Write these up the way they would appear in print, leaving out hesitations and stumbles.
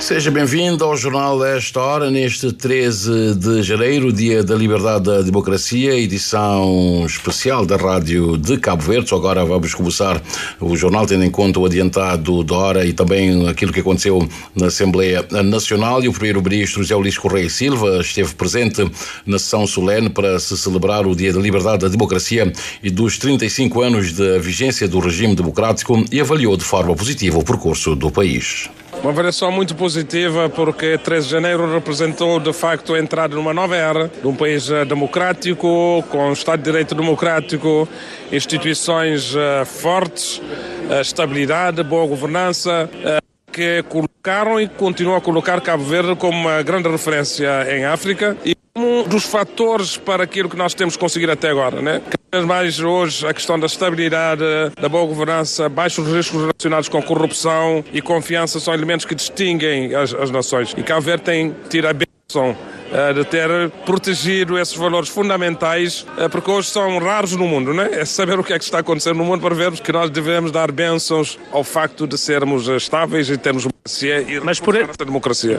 Seja bem-vindo ao Jornal desta hora, neste 13 de janeiro, Dia da Liberdade da Democracia, edição especial da Rádio de Cabo Verde. Agora vamos começar o jornal tendo em conta o adiantado da hora e também aquilo que aconteceu na Assembleia Nacional. E o primeiro-ministro José Luís Correia Silva esteve presente na sessão solene para se celebrar o Dia da Liberdade da Democracia e dos 35 anos de vigência do regime democrático e avaliou de forma positiva o percurso do país. Uma avaliação muito positiva, porque 13 de janeiro representou de facto a entrada numa nova era de um país democrático, com um Estado de Direito democrático, instituições fortes, estabilidade, boa governança, que colocaram e continuam a colocar Cabo Verde como uma grande referência em África e um dos fatores para aquilo que nós temos conseguido até agora, né? Cada vez mais hoje a questão da estabilidade, da boa governança, baixos riscos relacionados com corrupção e confiança são elementos que distinguem as nações. E Cabo Verde tem tido a bênção de ter protegido esses valores fundamentais, porque hoje são raros no mundo, né? É saber o que é que está acontecendo no mundo para vermos que nós devemos dar bênçãos ao facto de sermos estáveis e termos democracia e essa democracia.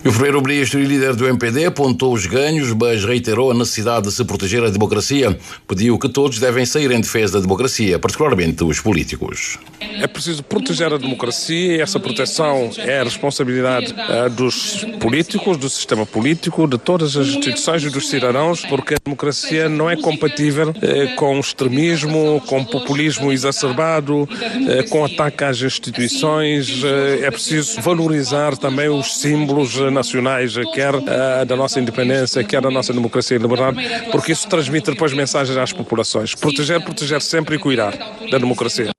O primeiro-ministro e líder do MPD apontou os ganhos, mas reiterou a necessidade de se proteger a democracia. Pediu que todos devem sair em defesa da democracia, particularmente os políticos. É preciso proteger a democracia e essa proteção é a responsabilidade dos políticos, do sistema político, de todas as instituições e dos cidadãos, porque a democracia não é compatível com extremismo, com populismo exacerbado, com ataque às instituições. É preciso valorizar também os símbolos nacionais, quer da nossa independência, quer da nossa democracia e liberdade, porque isso transmite depois mensagens às populações. Proteger sempre e cuidar da democracia.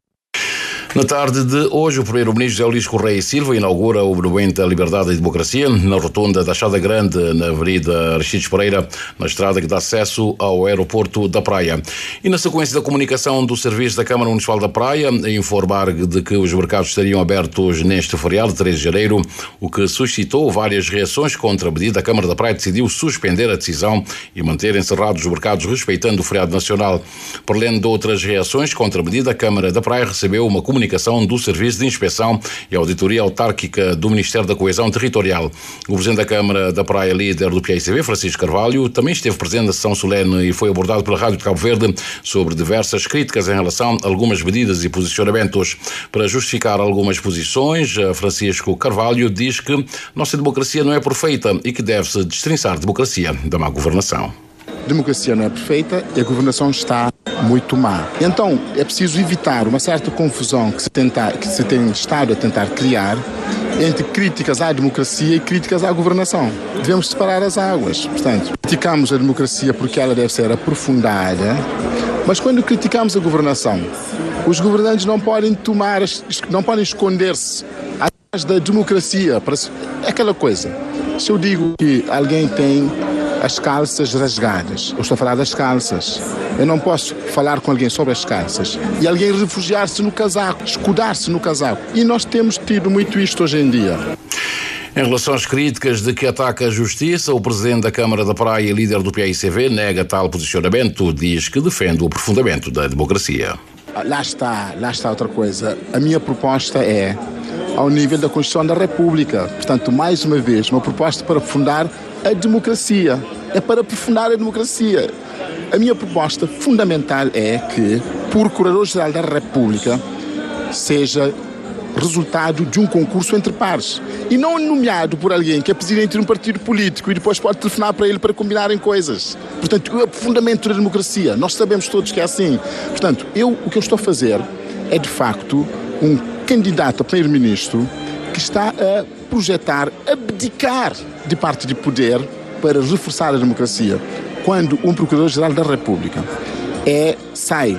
Na tarde de hoje, o primeiro-ministro José Luís Correia Silva inaugura o Monumento à Liberdade e Democracia na rotunda da Chada Grande, na Avenida Aristides Pereira, na estrada que dá acesso ao aeroporto da Praia. E na sequência da comunicação do Serviço da Câmara Municipal da Praia, a informar de que os mercados estariam abertos neste feriado, 13 de janeiro, o que suscitou várias reações contra a medida. A Câmara da Praia decidiu suspender a decisão e manter encerrados os mercados respeitando o feriado nacional. Por além de outras reações contra a medida, a Câmara da Praia recebeu uma comunicação do Serviço de Inspeção e Auditoria Autárquica do Ministério da Coesão Territorial. O Presidente da Câmara da Praia, líder do PICV, Francisco Carvalho, também esteve presente na sessão solene e foi abordado pela Rádio de Cabo Verde sobre diversas críticas em relação a algumas medidas e posicionamentos. Para justificar algumas posições, Francisco Carvalho diz que nossa democracia não é perfeita e que deve-se destrinçar a democracia da má governação. A democracia não é perfeita e a governação está muito má. Então, é preciso evitar uma certa confusão que se tem estado a tentar criar entre críticas à democracia e críticas à governação. Devemos separar as águas. Portanto, criticamos a democracia porque ela deve ser aprofundada, mas quando criticamos a governação, os governantes não podem esconder-se atrás da democracia. É aquela coisa. Se eu digo que alguém tem as calças rasgadas, eu estou a falar das calças. Eu não posso falar com alguém sobre as calças e alguém refugiar-se no casaco, escudar-se no casaco. E nós temos tido muito isto hoje em dia. Em relação às críticas de que ataca a justiça, o Presidente da Câmara da Praia e líder do PICV nega tal posicionamento, diz que defende o aprofundamento da democracia. Lá está outra coisa. A minha proposta é ao nível da Constituição da República. Portanto, mais uma vez, uma proposta para aprofundar a democracia. É para aprofundar a democracia. A minha proposta fundamental é que o Procurador-Geral da República seja resultado de um concurso entre pares e não nomeado por alguém que é presidente de um partido político e depois pode telefonar para ele para combinarem coisas. Portanto, o aprofundamento da democracia, nós sabemos todos que é assim. Portanto, o que eu estou a fazer é, de facto, um candidato a primeiro-ministro que está a projetar, abdicar de parte de poder para reforçar a democracia. Quando um Procurador-Geral da República sai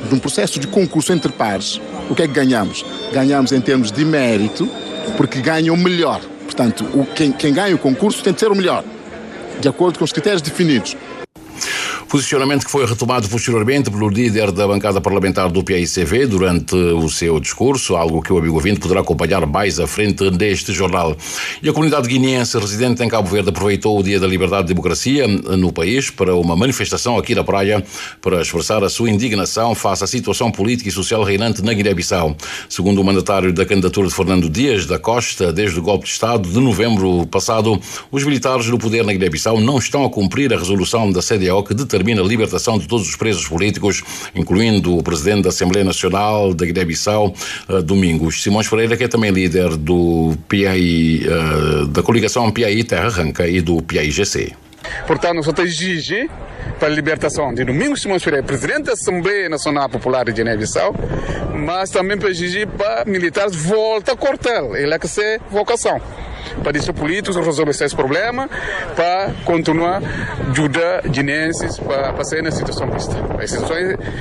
de um processo de concurso entre pares, o que é que ganhamos? Ganhamos em termos de mérito, porque ganham melhor. Portanto, quem ganha o concurso tem de ser o melhor, de acordo com os critérios definidos. Posicionamento que foi retomado posteriormente pelo líder da bancada parlamentar do PAICV durante o seu discurso, algo que o amigo ouvinte poderá acompanhar mais à frente neste jornal. E a comunidade guineense residente em Cabo Verde aproveitou o Dia da Liberdade e Democracia no país para uma manifestação aqui na praia para expressar a sua indignação face à situação política e social reinante na Guiné-Bissau. Segundo o mandatário da candidatura de Fernando Dias da Costa, desde o golpe de Estado de novembro passado, os militares no poder na Guiné-Bissau não estão a cumprir a resolução da CEDEAO que determina a libertação de todos os presos políticos, incluindo o presidente da Assembleia Nacional da Guiné-Bissau, Domingos Simões Pereira, que é também líder do PAI, da coligação PAI Terra Arranca e do PAI-GC. Portanto, nós estamos exigir para a libertação de Domingos Simões Pereira, presidente da Assembleia Nacional Popular de Guiné-Bissau, mas também para exigir para militares voltar a quartel, ele é que se vocação. Para deixar políticos resolver esse problema, para continuar a ajudar guineenses para sair na situação vista. A situação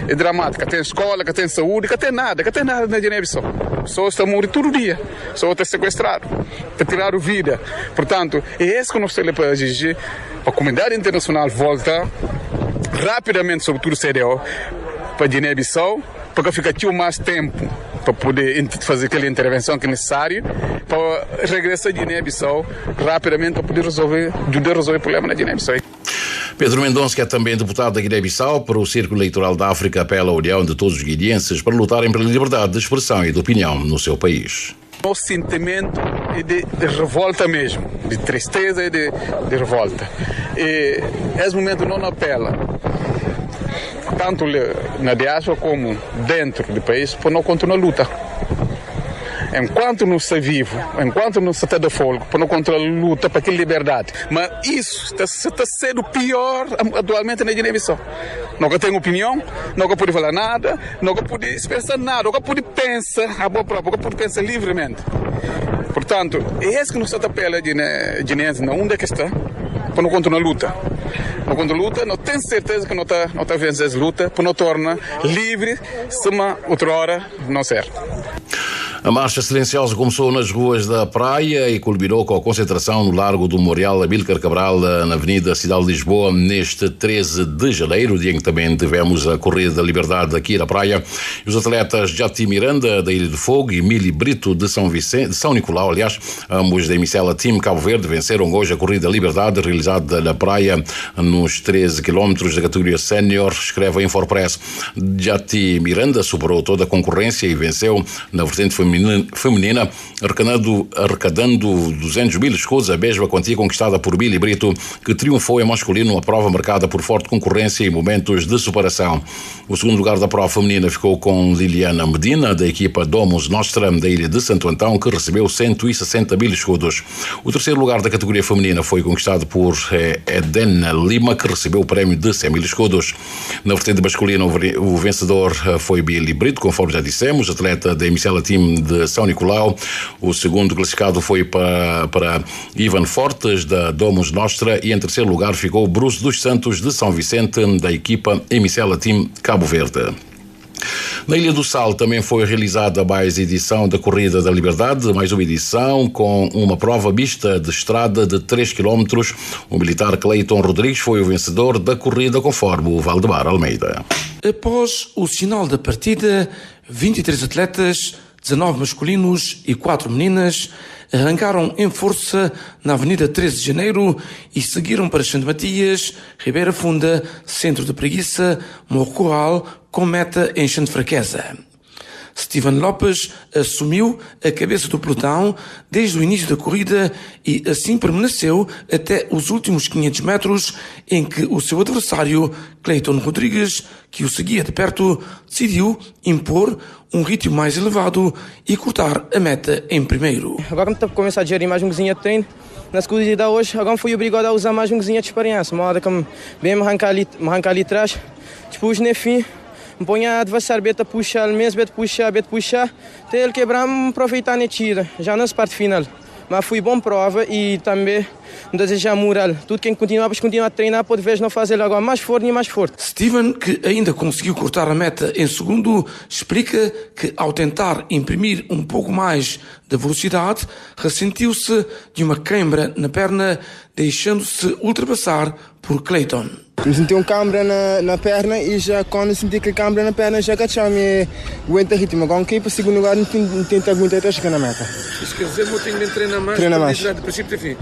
é dramática. Tem escola, que tem saúde, que tem nada na Guiné-Bissau. Só está morrendo todo dia, só está sequestrado, está tirado vida. Portanto, é isso que nós temos para exigir, para a comunidade internacional voltar rapidamente, sobretudo o CEDEAO, para a Guiné-Bissau, para ficar aqui mais tempo, para poder fazer aquela intervenção que é necessária, para regressar a Guiné-Bissau rapidamente, para poder ajudar a resolver o problema na Guiné-Bissau. Pedro Mendonça, que é também deputado da Guiné-Bissau, para o Círculo Eleitoral da África, apela à união de todos os guineenses para lutarem pela liberdade de expressão e de opinião no seu país. O sentimento é de revolta mesmo, de tristeza e de revolta. E esse momento não apela, tanto na diáspora como dentro do país, para não continuar a luta. Enquanto não está vivo, enquanto não está de folga, para não continuar a luta para aquela liberdade. Mas isso está sendo pior atualmente na Guiné-Bissau. Nunca tem opinião, nunca pode falar nada, nunca pode expressar nada, nunca pode pensar a boa própria, nunca pode pensar livremente. Portanto, é isso que nos apela a guineense, onde é que está, para não continuar a luta. Não contra a luta, não tenho certeza que não está vencendo essa luta, para não tornar livre, se uma outra hora não serve. A marcha silenciosa começou nas ruas da praia e culminou com a concentração no Largo do Memorial Amílcar Cabral, na Avenida Cidade de Lisboa, neste 13 de janeiro, dia em que também tivemos a Corrida da Liberdade aqui na praia. E os atletas Jati Miranda, da Ilha do Fogo, e Mili Brito, de São Nicolau, aliás, ambos da Emicela Team Cabo Verde, venceram hoje a Corrida da Liberdade, realizada na praia nos 13 km da categoria Sénior, escreve a Infopress. Jati Miranda superou toda a concorrência e venceu na vertente feminina, arrecadando 200 mil escudos, a mesma quantia conquistada por Mili Brito, que triunfou em masculino, uma prova marcada por forte concorrência e momentos de superação. O segundo lugar da prova feminina ficou com Liliana Medina, da equipa Domus Nostra, da Ilha de Santo Antão, que recebeu 160 mil escudos. O terceiro lugar da categoria feminina foi conquistado por Edena Lima, que recebeu o prémio de 100 mil escudos. Na vertente masculina, o vencedor foi Mili Brito, conforme já dissemos, atleta da Emicela Team de São Nicolau. O segundo classificado foi para Ivan Fortes, da Domus Nostra, e em terceiro lugar ficou Bruce dos Santos, de São Vicente, da equipa Emicela Team Cabo Verde. Na Ilha do Sal também foi realizada mais edição da Corrida da Liberdade, mais uma edição com uma prova mista de estrada de 3 km. O militar Cleiton Rodrigues foi o vencedor da corrida, conforme o Valdemar Almeida. Após o sinal da partida, 23 atletas, 19 masculinos e 4 meninas, arrancaram em força na Avenida 13 de Janeiro e seguiram para Santo Matias, Ribeira Funda, Centro de Preguiça, Morcoal, com meta em Xante Fraqueza. Steven Lopes assumiu a cabeça do pelotão desde o início da corrida e assim permaneceu até os últimos 500 metros, em que o seu adversário, Cleiton Rodrigues, que o seguia de perto, decidiu impor um ritmo mais elevado e cortar a meta em primeiro. Agora estou a começar a gerir mais um cozinha de treino. Nas corridas de hoje, agora fui obrigado a usar mais um cozinha de experiência. Uma hora que me arrancar ali atrás, depois no fim, me põe a adversário, beta puxar, beta puxar, até ele quebrar, me aproveitar na tira, já nessa parte final. Mas foi bom prova e também não desejar moral. Tudo quem continua a treinar pode ver não fazer agora mais forte e mais forte. Steven, que ainda conseguiu cortar a meta em segundo, explica que ao tentar imprimir um pouco mais de velocidade, ressentiu-se de uma queimbra na perna, deixando-se ultrapassar por Cleiton. Me senti um câmara na perna e já quando senti aquele câmara na perna já agachei-me, aguenta ritmo. Agora que para o segundo lugar não tento aguentar até chegar na meta. Isso quer dizer que eu tenho de treinar mais? Treina mais. De princípio de fim?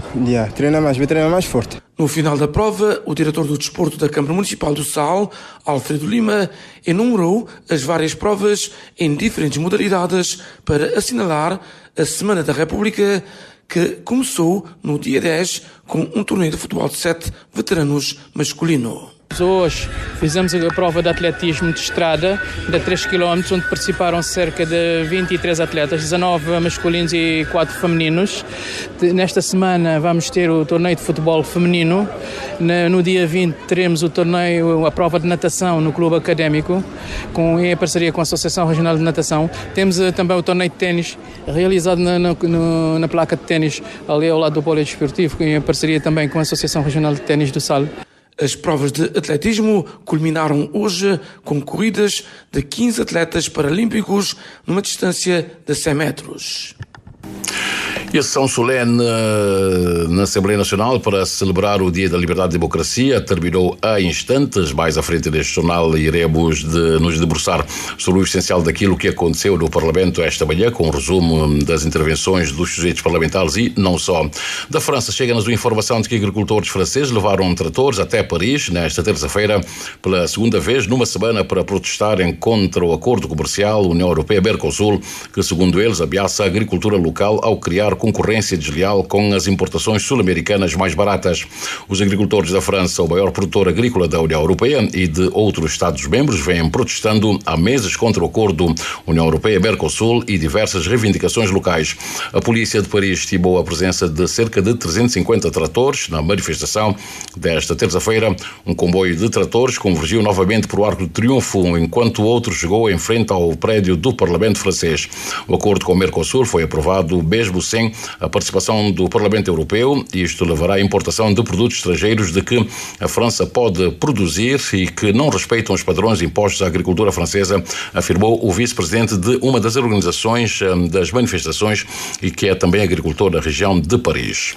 Treina mais, vai treinar mais forte. No final da prova, o diretor do desporto da Câmara Municipal do Sal, Alfredo Lima, enumerou as várias provas em diferentes modalidades para assinalar a Semana da República, que começou no dia 10 com um torneio de futebol de 7 veteranos masculino. Hoje fizemos a prova de atletismo de estrada de 3 km, onde participaram cerca de 23 atletas, 19 masculinos e 4 femininos. Nesta semana vamos ter o torneio de futebol feminino. No dia 20 teremos o torneio, a prova de natação no Clube Académico, em parceria com a Associação Regional de Natação. Temos também o torneio de ténis, realizado na placa de ténis, ali ao lado do Polidesportivo, em parceria também com a Associação Regional de Ténis do Sal. As provas de atletismo culminaram hoje com corridas de 15 atletas paralímpicos numa distância de 100 metros. E a sessão solene na Assembleia Nacional para celebrar o Dia da Liberdade e Democracia terminou há instantes. Mais à frente deste jornal iremos nos debruçar sobre o essencial daquilo que aconteceu no Parlamento esta manhã, com um resumo das intervenções dos sujeitos parlamentares e não só. Da França chega-nos a informação de que agricultores franceses levaram tratores até Paris nesta terça-feira pela segunda vez numa semana para protestarem contra o acordo comercial União Europeia-Mercosul, que segundo eles ameaça a agricultura local ao criar concorrência desleal com as importações sul-americanas mais baratas. Os agricultores da França, o maior produtor agrícola da União Europeia e de outros Estados-membros, vêm protestando há meses contra o acordo União Europeia-Mercosul e diversas reivindicações locais. A polícia de Paris estimou a presença de cerca de 350 tratores na manifestação desta terça-feira. Um comboio de tratores convergiu novamente para o Arco de Triunfo, enquanto o outro chegou em frente ao prédio do Parlamento francês. O acordo com o Mercosul foi aprovado mesmo sem a participação do Parlamento Europeu. Isto levará à importação de produtos estrangeiros de que a França pode produzir e que não respeitam os padrões impostos à agricultura francesa, afirmou o vice-presidente de uma das organizações das manifestações e que é também agricultor da região de Paris.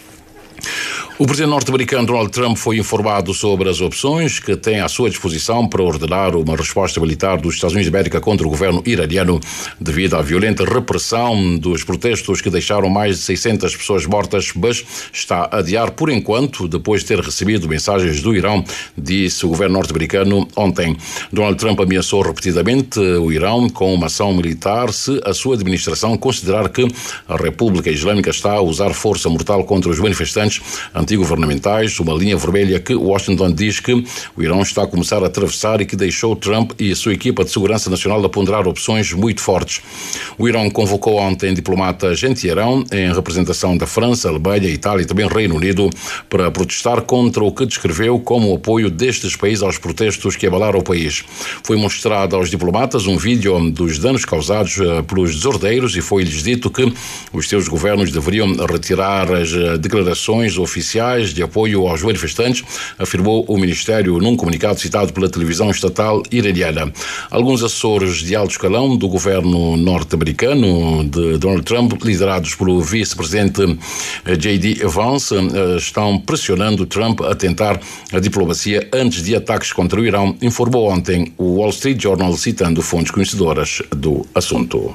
O presidente norte-americano Donald Trump foi informado sobre as opções que tem à sua disposição para ordenar uma resposta militar dos Estados Unidos da América contra o governo iraniano devido à violenta repressão dos protestos que deixaram mais de 600 pessoas mortas, mas está a adiar por enquanto, depois de ter recebido mensagens do Irão, disse o governo norte-americano ontem. Donald Trump ameaçou repetidamente o Irão com uma ação militar se a sua administração considerar que a República Islâmica está a usar força mortal contra os manifestantes antigovernamentais, uma linha vermelha que Washington diz que o Irão está a começar a atravessar e que deixou Trump e a sua equipa de segurança nacional a ponderar opções muito fortes. O Irão convocou ontem diplomatas em Teherão, em representação da França, Alemanha, Itália e também Reino Unido, para protestar contra o que descreveu como o apoio destes países aos protestos que abalaram o país. Foi mostrado aos diplomatas um vídeo dos danos causados pelos desordeiros e foi-lhes dito que os seus governos deveriam retirar as declarações oficiais de apoio aos manifestantes, afirmou o Ministério num comunicado citado pela televisão estatal iraniana. Alguns assessores de alto escalão do governo norte-americano de Donald Trump, liderados pelo vice-presidente J.D. Vance, estão pressionando Trump a tentar a diplomacia antes de ataques contra o Irão, informou ontem o Wall Street Journal, citando fontes conhecedoras do assunto.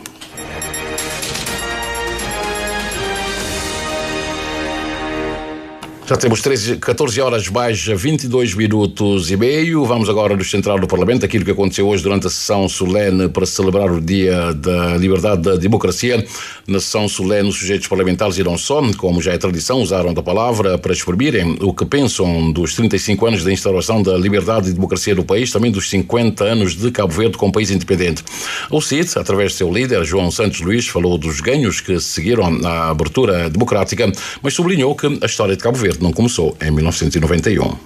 Já temos 14 horas mais 22 minutos e meio. Vamos agora nos centrar no Parlamento, aquilo que aconteceu hoje durante a sessão solene para celebrar o Dia da Liberdade e da Democracia. Na sessão solene, os sujeitos parlamentares e não só, como já é tradição, usaram da palavra para exprimirem o que pensam dos 35 anos da instauração da liberdade e democracia no país, também dos 50 anos de Cabo Verde como país independente. O CID, através de seu líder, João Santos Luís, falou dos ganhos que seguiram à abertura democrática, mas sublinhou que a história de Cabo Verde não começou em 1991.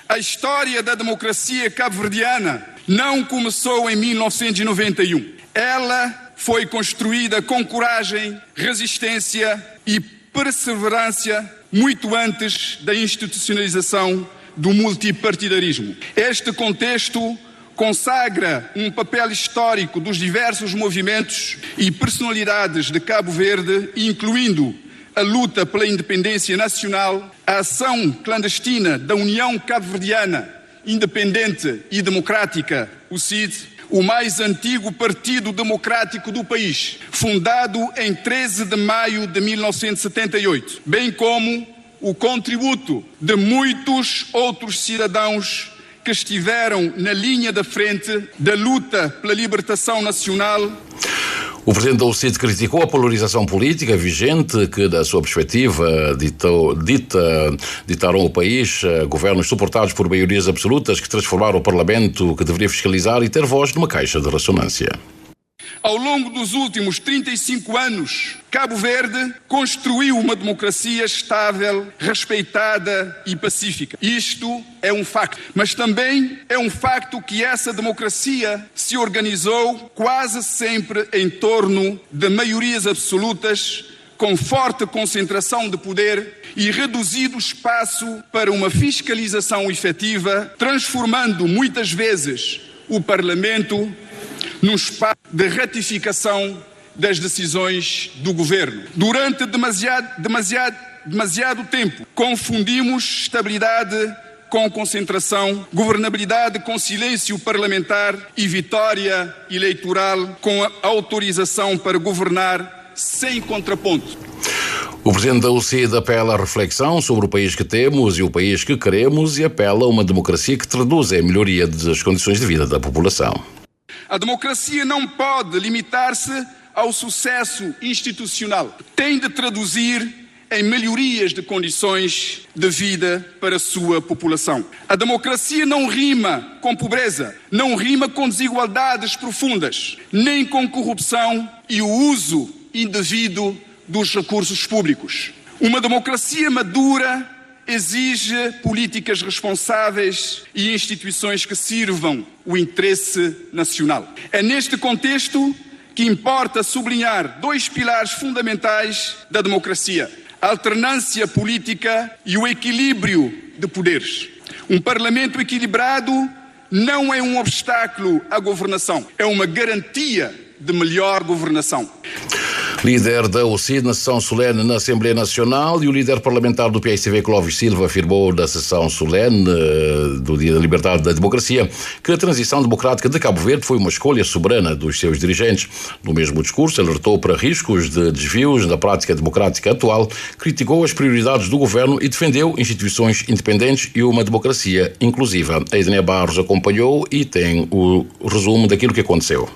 A história da democracia cabo-verdiana não começou em 1991. Ela foi construída com coragem, resistência e perseverança muito antes da institucionalização do multipartidarismo. Este contexto consagra um papel histórico dos diversos movimentos e personalidades de Cabo Verde, incluindo a luta pela independência nacional, a ação clandestina da União Cabo-Verdiana Independente e Democrática, o CID, o mais antigo partido democrático do país, fundado em 13 de maio de 1978, bem como o contributo de muitos outros cidadãos que estiveram na linha da frente da luta pela libertação nacional. O presidente da UCID criticou a polarização política vigente que, da sua perspectiva, ditaram o país governos suportados por maiorias absolutas que transformaram o Parlamento, que deveria fiscalizar e ter voz, numa caixa de ressonância. Ao longo dos últimos 35 anos, Cabo Verde construiu uma democracia estável, respeitada e pacífica. Isto é um facto. Mas também é um facto que essa democracia se organizou quase sempre em torno de maiorias absolutas, com forte concentração de poder e reduzido espaço para uma fiscalização efetiva, transformando muitas vezes o Parlamento num espaço de ratificação das decisões do governo. Durante demasiado tempo, confundimos estabilidade com concentração, governabilidade com silêncio parlamentar e vitória eleitoral com a autorização para governar sem contraponto. O presidente da UCID apela à reflexão sobre o país que temos e o país que queremos e apela a uma democracia que traduza a melhoria das condições de vida da população. A democracia não pode limitar-se ao sucesso institucional. Tem de traduzir em melhorias de condições de vida para a sua população. A democracia não rima com pobreza, não rima com desigualdades profundas, nem com corrupção e o uso indevido dos recursos públicos. Uma democracia madura exige políticas responsáveis e instituições que sirvam o interesse nacional. É neste contexto que importa sublinhar dois pilares fundamentais da democracia: a alternância política e o equilíbrio de poderes. Um parlamento equilibrado não é um obstáculo à governação, é uma garantia de melhor governação. Líder da UCID na sessão solene na Assembleia Nacional e o líder parlamentar do PAICV, Clóvis Silva, afirmou na sessão solene do Dia da Liberdade e da Democracia que a transição democrática de Cabo Verde foi uma escolha soberana dos seus dirigentes. No mesmo discurso, alertou para riscos de desvios na prática democrática atual, criticou as prioridades do governo e defendeu instituições independentes e uma democracia inclusiva. A Ednea Barros acompanhou e tem o resumo daquilo que aconteceu.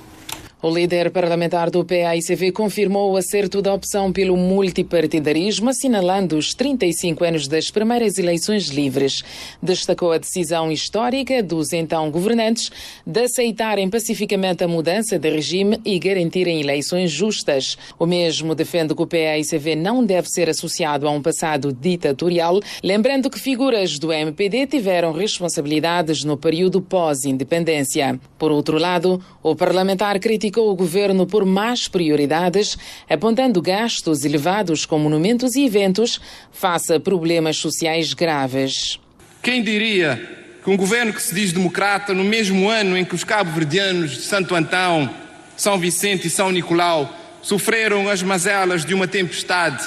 O líder parlamentar do PAICV confirmou o acerto da opção pelo multipartidarismo, assinalando os 35 anos das primeiras eleições livres. Destacou a decisão histórica dos então governantes de aceitarem pacificamente a mudança de regime e garantirem eleições justas. O mesmo defende que o PAICV não deve ser associado a um passado ditatorial, lembrando que figuras do MPD tiveram responsabilidades no período pós-independência. Por outro lado, o parlamentar criticou o governo por más prioridades, apontando gastos elevados com monumentos e eventos face a problemas sociais graves. Quem diria que um governo que se diz democrata, no mesmo ano em que os cabo-verdianos de Santo Antão, São Vicente e São Nicolau sofreram as mazelas de uma tempestade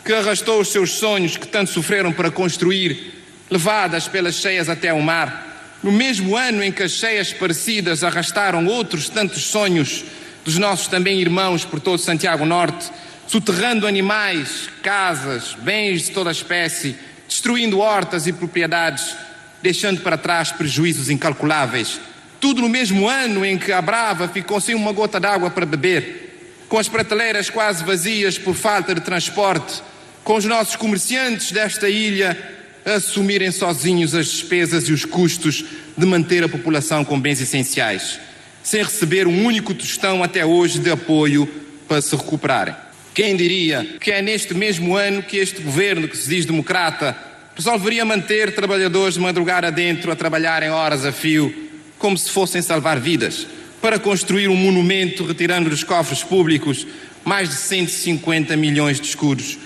que arrastou os seus sonhos que tanto sofreram para construir, levadas pelas cheias até o mar, no mesmo ano em que as cheias parecidas arrastaram outros tantos sonhos dos nossos também irmãos por todo Santiago Norte, soterrando animais, casas, bens de toda a espécie, destruindo hortas e propriedades, deixando para trás prejuízos incalculáveis. Tudo no mesmo ano em que a Brava ficou sem uma gota d'água para beber, com as prateleiras quase vazias por falta de transporte, com os nossos comerciantes desta ilha a assumirem sozinhos as despesas e os custos de manter a população com bens essenciais, sem receber um único tostão até hoje de apoio para se recuperarem. Quem diria que é neste mesmo ano que este governo, que se diz democrata, resolveria manter trabalhadores de madrugada adentro a trabalhar em horas a fio, como se fossem salvar vidas, para construir um monumento retirando dos cofres públicos mais de 150 milhões de escudos,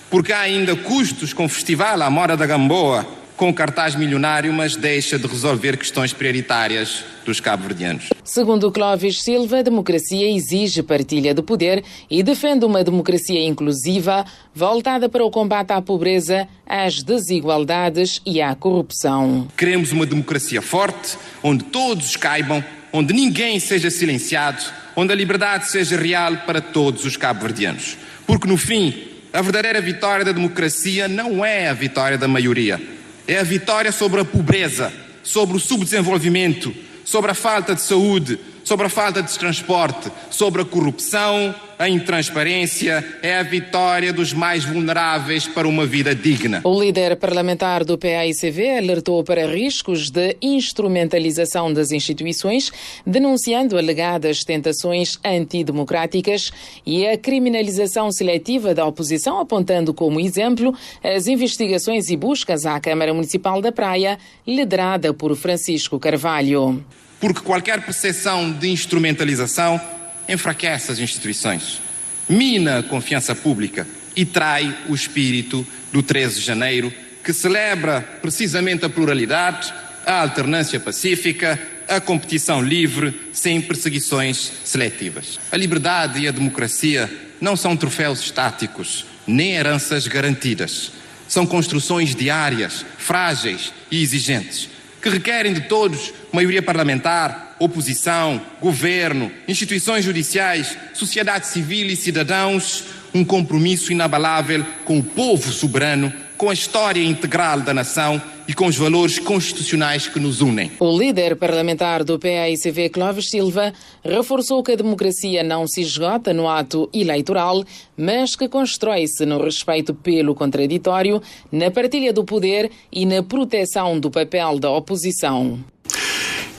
porque há ainda custos com o festival à Mora da Gamboa, com cartaz milionário, mas deixa de resolver questões prioritárias dos cabo-verdianos. Segundo Clóvis Silva, a democracia exige partilha de poder e defende uma democracia inclusiva, voltada para o combate à pobreza, às desigualdades e à corrupção. Queremos uma democracia forte, onde todos caibam, onde ninguém seja silenciado, onde a liberdade seja real para todos os cabo-verdianos. Porque, no fim, a verdadeira vitória da democracia não é a vitória da maioria. É a vitória sobre a pobreza, sobre o subdesenvolvimento, sobre a falta de saúde, sobre a falta de transporte, sobre a corrupção, a intransparência. É a vitória dos mais vulneráveis para uma vida digna. O líder parlamentar do PAICV alertou para riscos de instrumentalização das instituições, denunciando alegadas tentações antidemocráticas e a criminalização seletiva da oposição, apontando como exemplo as investigações e buscas à Câmara Municipal da Praia, liderada por Francisco Carvalho. Porque qualquer percepção de instrumentalização enfraquece as instituições, mina a confiança pública e trai o espírito do 13 de janeiro, que celebra precisamente a pluralidade, a alternância pacífica, a competição livre, sem perseguições seletivas. A liberdade e a democracia não são troféus estáticos, nem heranças garantidas. São construções diárias, frágeis e exigentes, que requerem de todos maioria parlamentar, oposição, governo, instituições judiciais, sociedade civil e cidadãos, um compromisso inabalável com o povo soberano, com a história integral da nação e com os valores constitucionais que nos unem. O líder parlamentar do PAICV, Clóvis Silva, reforçou que a democracia não se esgota no ato eleitoral, mas que constrói-se no respeito pelo contraditório, na partilha do poder e na proteção do papel da oposição.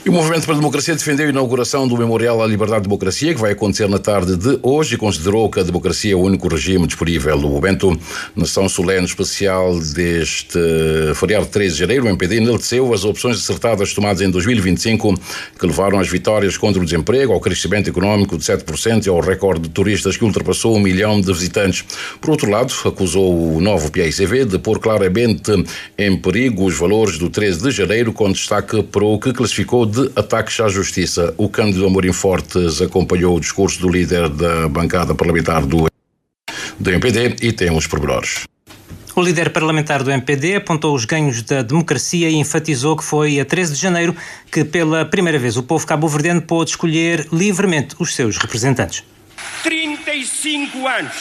E o Movimento para a Democracia defendeu a inauguração do Memorial à Liberdade e Democracia, que vai acontecer na tarde de hoje, e considerou que a democracia é o único regime disponível. O momento, na sessão solene especial deste feriado de 13 de janeiro, o MPD enalteceu as opções acertadas tomadas em 2025, que levaram às vitórias contra o desemprego, ao crescimento económico de 7% e ao recorde de turistas que ultrapassou 1 milhão de visitantes. Por outro lado, acusou o novo PAICV de pôr claramente em perigo os valores do 13 de janeiro, com destaque para o que classificou de ataques à justiça. O Cândido Amorim Fortes acompanhou o discurso do líder da bancada parlamentar do MPD e tem uns pormenores. O líder parlamentar do MPD apontou os ganhos da democracia e enfatizou que foi a 13 de janeiro que, pela primeira vez, o povo cabo-verdiano pôde escolher livremente os seus representantes. 35 anos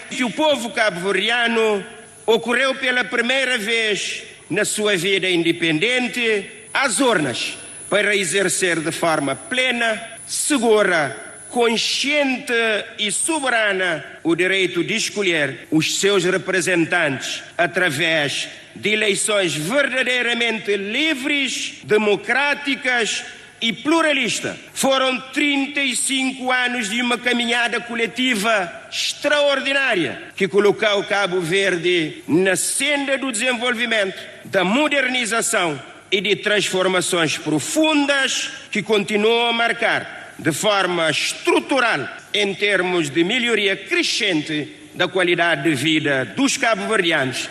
que o povo cabo-verdiano ocorreu pela primeira vez na sua vida independente às urnas para exercer de forma plena, segura, consciente e soberana o direito de escolher os seus representantes através de eleições verdadeiramente livres, democráticas e pluralistas. Foram 35 anos de uma caminhada coletiva extraordinária que colocou Cabo Verde na senda do desenvolvimento, da modernização e de transformações profundas que continuam a marcar de forma estrutural em termos de melhoria crescente da qualidade de vida dos cabo-verdianos.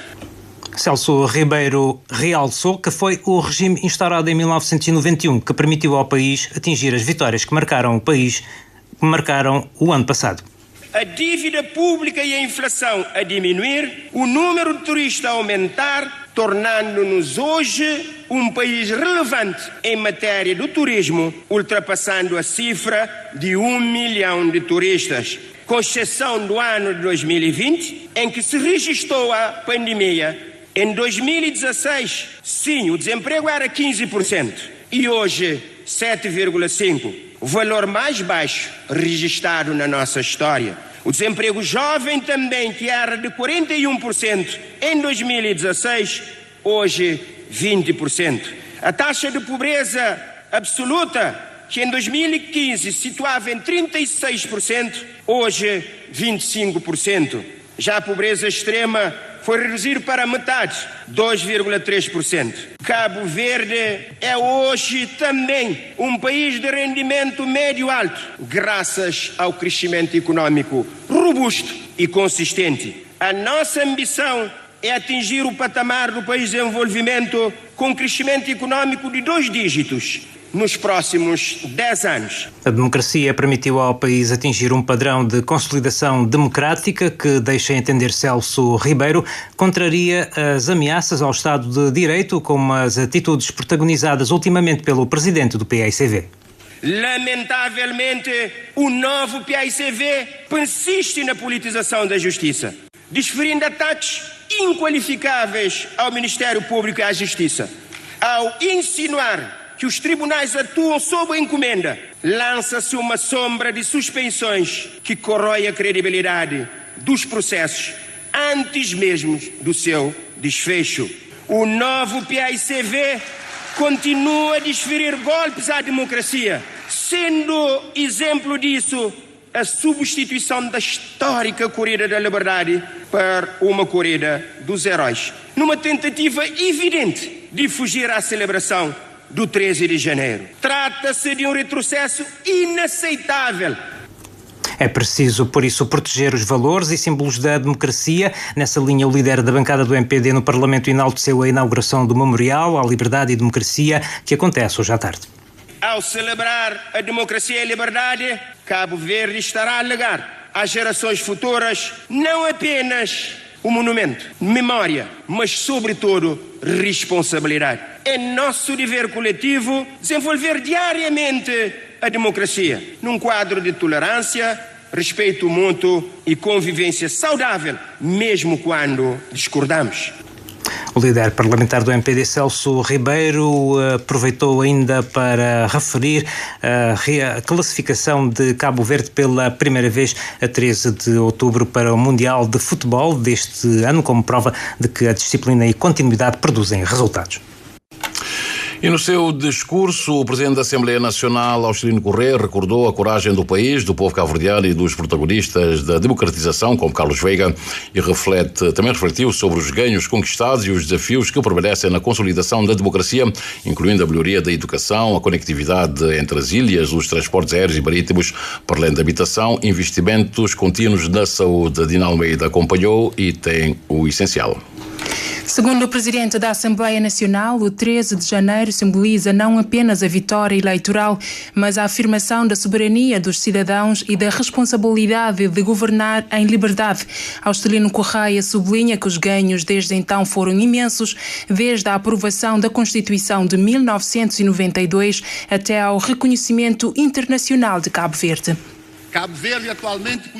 Celso Ribeiro realçou que foi o regime instaurado em 1991 que permitiu ao país atingir as vitórias que marcaram o país, que marcaram o ano passado. A dívida pública e a inflação a diminuir, o número de turistas a aumentar, tornando-nos hoje um país relevante em matéria do turismo, ultrapassando a cifra de 1 milhão de turistas, com exceção do ano de 2020, em que se registrou a pandemia. Em 2016, sim, o desemprego era 15% e hoje 7,5%, o valor mais baixo registrado na nossa história. O desemprego jovem também, que era de 41% em 2016, hoje 20%. A taxa de pobreza absoluta, que em 2015 se situava em 36%, hoje 25%. Já a pobreza extrema foi reduzida para metade, 2,3%. Cabo Verde é hoje também um país de rendimento médio-alto, graças ao crescimento econômico robusto e consistente. A nossa ambição é atingir o patamar do país em desenvolvimento com crescimento econômico de 2 dígitos nos próximos 10 anos. A democracia permitiu ao país atingir um padrão de consolidação democrática que, deixa entender Celso Ribeiro, contraria as ameaças ao Estado de Direito, como as atitudes protagonizadas ultimamente pelo presidente do PAICV. Lamentavelmente, o novo PAICV persiste na politização da justiça, desferindo ataques inqualificáveis ao Ministério Público e à Justiça. Ao insinuar que os tribunais atuam sob a encomenda, lança-se uma sombra de suspeições que corrói a credibilidade dos processos antes mesmo do seu desfecho. O novo PAICV continua a desferir golpes à democracia, sendo exemplo disso a substituição da histórica Corrida da Liberdade por uma Corrida dos Heróis, numa tentativa evidente de fugir à celebração do 13 de janeiro. Trata-se de um retrocesso inaceitável. É preciso, por isso, proteger os valores e símbolos da democracia. Nessa linha, o líder da bancada do MPD no Parlamento enalteceu a inauguração do Memorial à Liberdade e Democracia, que acontece hoje à tarde. Ao celebrar a democracia e a liberdade, Cabo Verde estará a legar às gerações futuras não apenas o monumento, memória, mas, sobretudo, responsabilidade. É nosso dever coletivo desenvolver diariamente a democracia num quadro de tolerância, respeito mútuo e convivência saudável, mesmo quando discordamos. O líder parlamentar do MPD, Celso Ribeiro, aproveitou ainda para referir a classificação de Cabo Verde pela primeira vez a 13 de outubro para o Mundial de Futebol deste ano, como prova de que a disciplina e continuidade produzem resultados. E no seu discurso, o Presidente da Assembleia Nacional, Austelino Corrêa, recordou a coragem do país, do povo cabo-verdiano e dos protagonistas da democratização, como Carlos Veiga, e também refletiu sobre os ganhos conquistados e os desafios que permanecem na consolidação da democracia, incluindo a melhoria da educação, a conectividade entre as ilhas, os transportes aéreos e marítimos, para além da habitação, investimentos contínuos na saúde. Dina Almeida acompanhou e tem o essencial. Segundo o Presidente da Assembleia Nacional, o 13 de janeiro simboliza não apenas a vitória eleitoral, mas a afirmação da soberania dos cidadãos e da responsabilidade de governar em liberdade. Austelino Corrêa sublinha que os ganhos desde então foram imensos, desde a aprovação da Constituição de 1992 até ao reconhecimento internacional de Cabo Verde. Cabo Verde é atualmente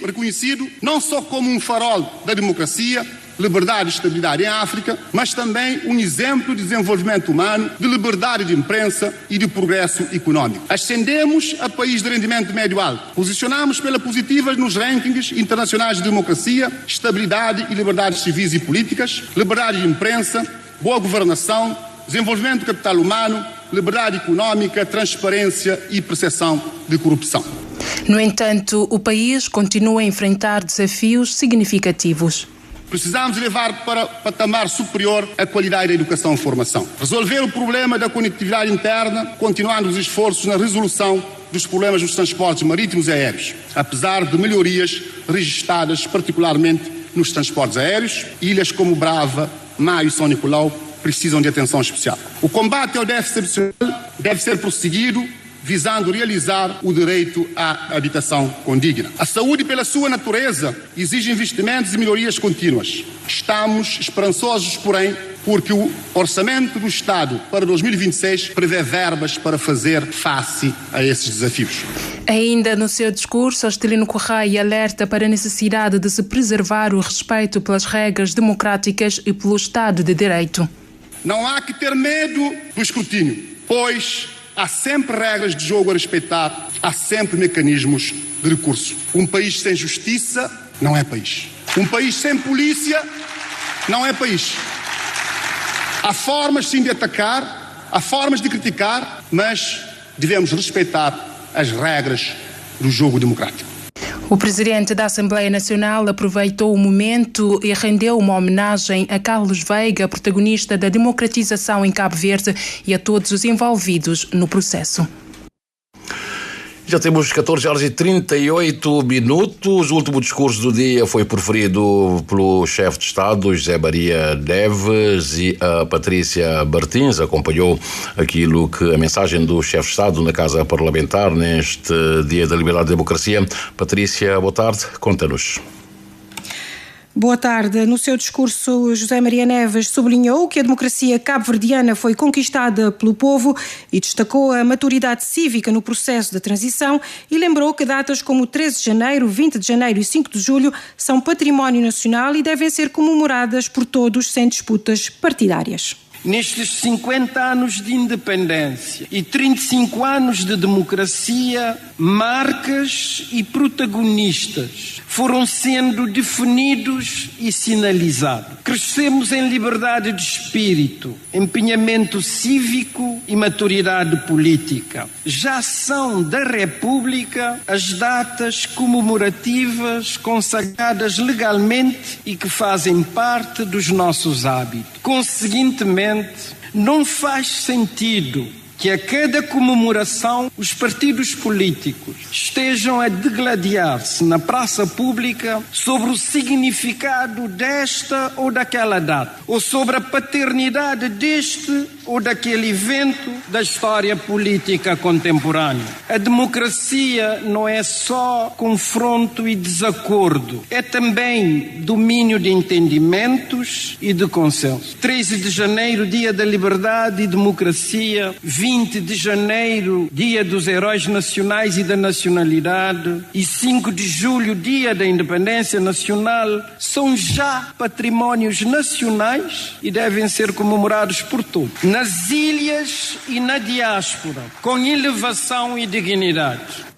reconhecido não só como um farol da democracia, liberdade e estabilidade em África, mas também um exemplo de desenvolvimento humano, de liberdade de imprensa e de progresso econômico. Ascendemos a país de rendimento médio alto. Posicionamos pela positiva nos rankings internacionais de democracia, estabilidade e liberdades civis e políticas, liberdade de imprensa, boa governação, desenvolvimento do capital humano, liberdade econômica, transparência e percepção de corrupção. No entanto, o país continua a enfrentar desafios significativos. Precisamos levar para patamar superior a qualidade da educação e formação. Resolver o problema da conectividade interna, continuando os esforços na resolução dos problemas dos transportes marítimos e aéreos, apesar de melhorias registradas particularmente nos transportes aéreos. Ilhas como Brava, Maio e São Nicolau precisam de atenção especial. O combate ao déficit habitacional deve ser prosseguido, visando realizar o direito à habitação condigna. A saúde, pela sua natureza, exige investimentos e melhorias contínuas. Estamos esperançosos, porém, porque o orçamento do Estado para 2026 prevê verbas para fazer face a esses desafios. Ainda no seu discurso, Austelino Corrêa alerta para a necessidade de se preservar o respeito pelas regras democráticas e pelo Estado de Direito. Não há que ter medo do escrutínio, pois há sempre regras de jogo a respeitar, há sempre mecanismos de recurso. Um país sem justiça não é país. Um país sem polícia não é país. Há formas sim de atacar, há formas de criticar, mas devemos respeitar as regras do jogo democrático. O Presidente da Assembleia Nacional aproveitou o momento e rendeu uma homenagem a Carlos Veiga, protagonista da democratização em Cabo Verde, e a todos os envolvidos no processo. Já temos 14h38. O último discurso do dia foi proferido pelo chefe de Estado, José Maria Neves, e a Patrícia Martins acompanhou aquilo que a mensagem do chefe de Estado na Casa Parlamentar neste Dia da Liberdade e Democracia. Patrícia, boa tarde, conta-nos. Boa tarde. No seu discurso, José Maria Neves sublinhou que a democracia cabo-verdiana foi conquistada pelo povo e destacou a maturidade cívica no processo de transição e lembrou que datas como 13 de janeiro, 20 de janeiro e 5 de julho são património nacional e devem ser comemoradas por todos sem disputas partidárias. Nestes 50 anos de independência e 35 anos de democracia, marcas e protagonistas foram sendo definidos e sinalizados. Crescemos em liberdade de espírito, empenhamento cívico e maturidade política. Já são da República as datas comemorativas consagradas legalmente e que fazem parte dos nossos hábitos. Conseguintemente, não faz sentido que a cada comemoração os partidos políticos estejam a degladiar-se na praça pública sobre o significado desta ou daquela data, ou sobre a paternidade deste ou daquele evento da história política contemporânea. A democracia não é só confronto e desacordo, é também domínio de entendimentos e de consenso. 13 de janeiro, Dia da Liberdade e Democracia, 20 de janeiro, Dia dos Heróis Nacionais e da Nacionalidade, e 5 de julho, Dia da Independência Nacional, são já patrimónios nacionais e devem ser comemorados por todos, nas ilhas e na diáspora, com elevação e dignidade.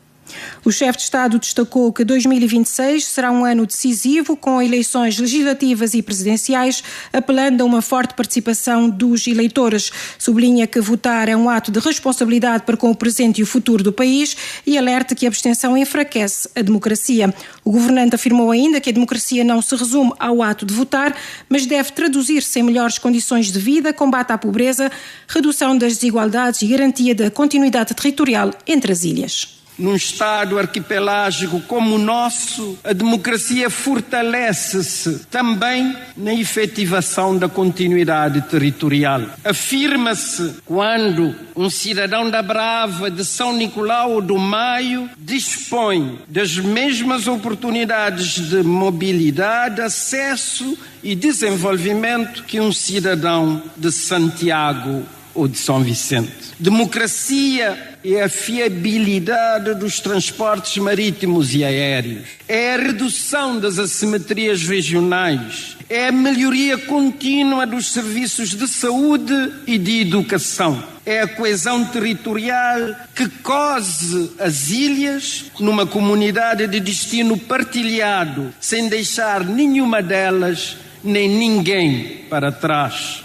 O chefe de Estado destacou que 2026 será um ano decisivo, com eleições legislativas e presidenciais, apelando a uma forte participação dos eleitores. Sublinha que votar é um ato de responsabilidade para com o presente e o futuro do país e alerta que a abstenção enfraquece a democracia. O governante afirmou ainda que a democracia não se resume ao ato de votar, mas deve traduzir-se em melhores condições de vida, combate à pobreza, redução das desigualdades e garantia da continuidade territorial entre as ilhas. Num Estado arquipelágico como o nosso, a democracia fortalece-se também na efetivação da continuidade territorial. Afirma-se quando um cidadão da Brava, de São Nicolau ou do Maio dispõe das mesmas oportunidades de mobilidade, acesso e desenvolvimento que um cidadão de Santiago ou de São Vicente. Democracia é a fiabilidade dos transportes marítimos e aéreos, é a redução das assimetrias regionais, é a melhoria contínua dos serviços de saúde e de educação, é a coesão territorial que cose as ilhas numa comunidade de destino partilhado, sem deixar nenhuma delas nem ninguém para trás.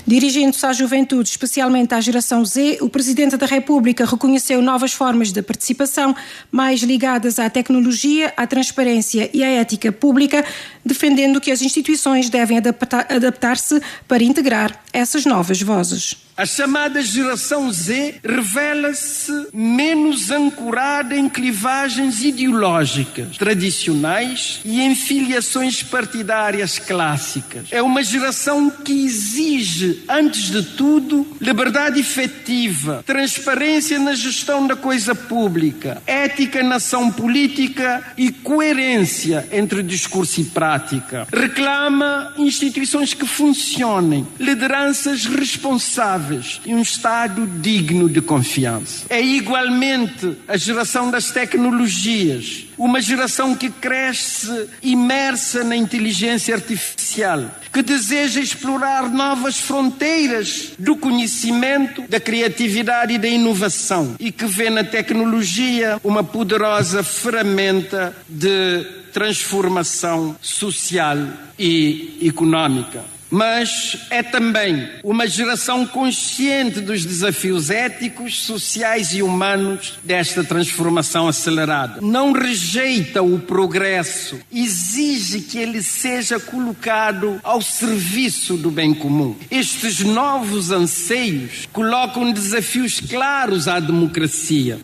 Dirigindo-se à juventude, especialmente à geração Z, o Presidente da República reconheceu novas formas de participação mais ligadas à tecnologia, à transparência e à ética pública, defendendo que as instituições devem adaptar-se para integrar essas novas vozes. A chamada geração Z revela-se menos ancorada em clivagens ideológicas tradicionais e em filiações partidárias clássicas. É uma geração que exige, antes de tudo, liberdade efetiva, transparência na gestão da coisa pública, ética na ação política e coerência entre discurso e prática. Reclama instituições que funcionem, lideranças responsáveis e um Estado digno de confiança. É igualmente a geração das tecnologias, uma geração que cresce imersa na inteligência artificial, que deseja explorar novas fronteiras do conhecimento, da criatividade e da inovação e que vê na tecnologia uma poderosa ferramenta de transformação social e econômica. Mas é também uma geração consciente dos desafios éticos, sociais e humanos desta transformação acelerada. Não rejeita o progresso, exige que ele seja colocado ao serviço do bem comum. Estes novos anseios colocam desafios claros à democracia.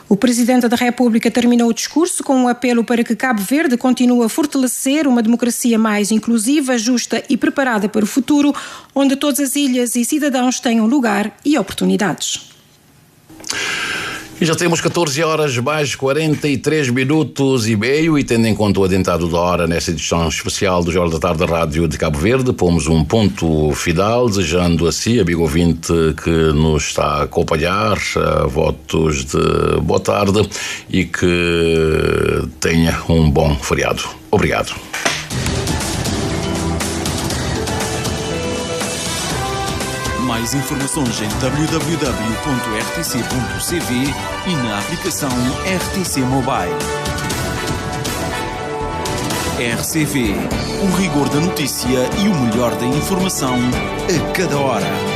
O Presidente da República terminou o discurso com um apelo para que Cabo Verde continue a fortalecer uma democracia mais inclusiva, justa e preparada para o futuro, onde todas as ilhas e cidadãos tenham lugar e oportunidades. E já temos 14 horas mais 43 minutos e meio, e tendo em conta o adiantado da hora nesta edição especial do Jornal da Tarde da Rádio de Cabo Verde, pomos um ponto final, desejando assim, amigo ouvinte que nos está a acompanhar, votos de boa tarde e que tenha um bom feriado. Obrigado. Mais informações em www.rtc.cv e na aplicação RTC Mobile. RCV, o rigor da notícia e o melhor da informação a cada hora.